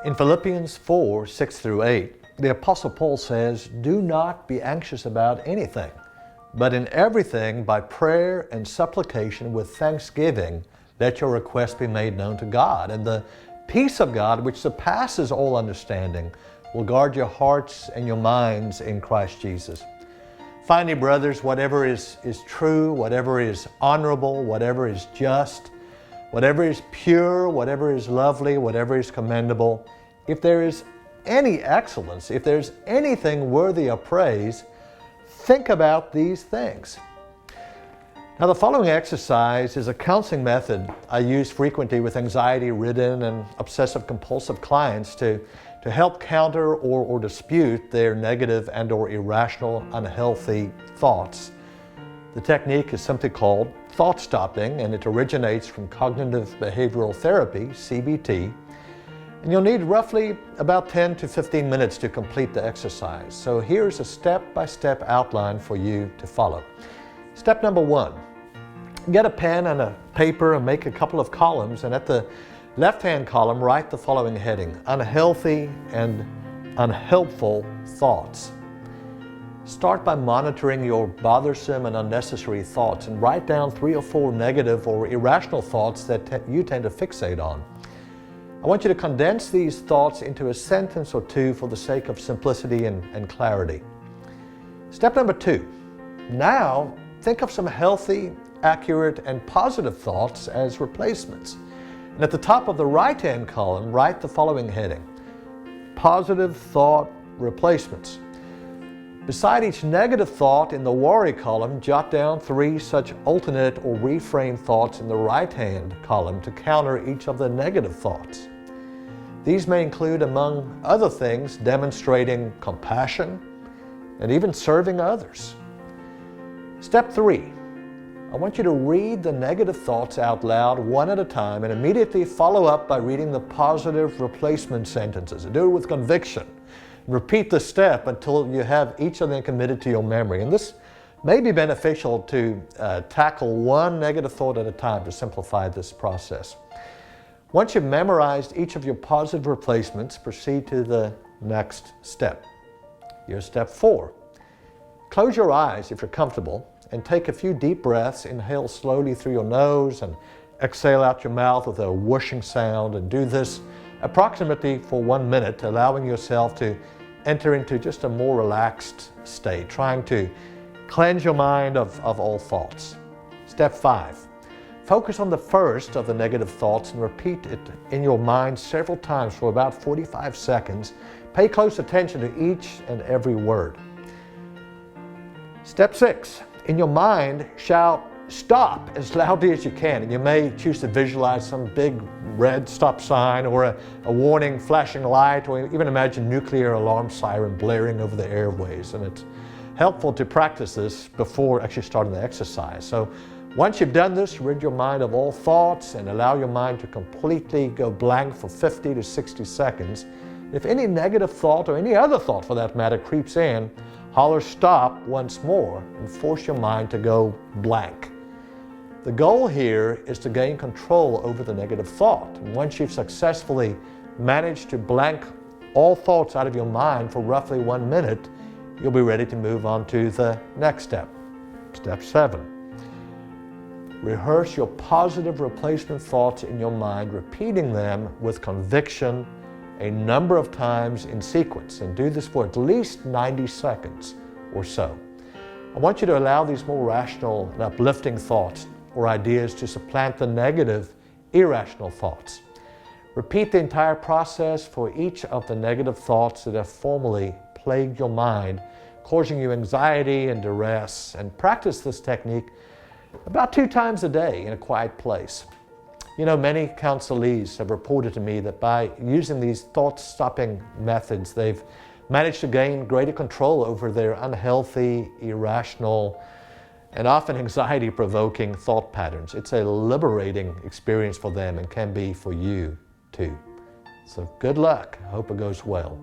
In Philippians 4, 6 through 8, the Apostle Paul says, "Do not be anxious about anything, but in everything by prayer and supplication with thanksgiving, let your requests be made known to God. And the peace of God, which surpasses all understanding, will guard your hearts and your minds in Christ Jesus." Finally, brothers, whatever is true, whatever is honorable, whatever is just, whatever is pure, whatever is lovely, whatever is commendable, if there is any excellence, if there's anything worthy of praise, think about these things. Now, the following exercise is a counseling method I use frequently with anxiety-ridden and obsessive-compulsive clients to help counter or dispute their negative and or irrational, unhealthy thoughts. The technique is simply called thought stopping, and it originates from cognitive behavioral therapy, CBT, and you'll need roughly about 10 to 15 minutes to complete the exercise. So here's a step-by-step outline for you to follow. Step number 1, get a pen and a paper and make a couple of columns, and at the left-hand column, write the following heading: unhealthy and unhelpful thoughts. Start by monitoring your bothersome and unnecessary thoughts and write down 3 or 4 negative or irrational thoughts that you tend to fixate on. I want you to condense these thoughts into a sentence or two for the sake of simplicity and clarity. Step number 2, now think of some healthy, accurate, and positive thoughts as replacements. And at the top of the right-hand column, write the following heading: positive thought replacements. Beside each negative thought in the worry column, jot down 3 such alternate or reframe thoughts in the right-hand column to counter each of the negative thoughts. These may include, among other things, demonstrating compassion and even serving others. Step 3, I want you to read the negative thoughts out loud one at a time and immediately follow up by reading the positive replacement sentences. Do it with conviction. Repeat the step until you have each of them committed to your memory. And this may be beneficial to tackle one negative thought at a time to simplify this process. Once you've memorized each of your positive replacements, proceed to the next step. Here's step 4. Close your eyes if you're comfortable and take a few deep breaths. Inhale slowly through your nose and exhale out your mouth with a whooshing sound, and do this approximately for 1 minute, allowing yourself to enter into just a more relaxed state, trying to cleanse your mind of all thoughts. Step 5. Focus on the first of the negative thoughts and repeat it in your mind several times for about 45 seconds. Pay close attention to each and every word. Step 6. In your mind, shout "stop" as loudly as you can. And you may choose to visualize some big red stop sign or a warning flashing light, or even imagine nuclear alarm siren blaring over the airways. And it's helpful to practice this before actually starting the exercise. So once you've done this, rid your mind of all thoughts and allow your mind to completely go blank for 50 to 60 seconds. If any negative thought, or any other thought for that matter, creeps in, holler "stop" once more and force your mind to go blank. The goal here is to gain control over the negative thought. And once you've successfully managed to blank all thoughts out of your mind for roughly 1 minute, you'll be ready to move on to the next step. Step 7. Rehearse your positive replacement thoughts in your mind, repeating them with conviction a number of times in sequence, and do this for at least 90 seconds or so. I want you to allow these more rational and uplifting thoughts or ideas to supplant the negative, irrational thoughts. Repeat the entire process for each of the negative thoughts that have formerly plagued your mind, causing you anxiety and duress, and practice this technique about 2 times a day in a quiet place. You know, many counselees have reported to me that by using these thought-stopping methods, they've managed to gain greater control over their unhealthy, irrational, and often anxiety-provoking thought patterns. It's a liberating experience for them and can be for you too. So good luck. I hope it goes well.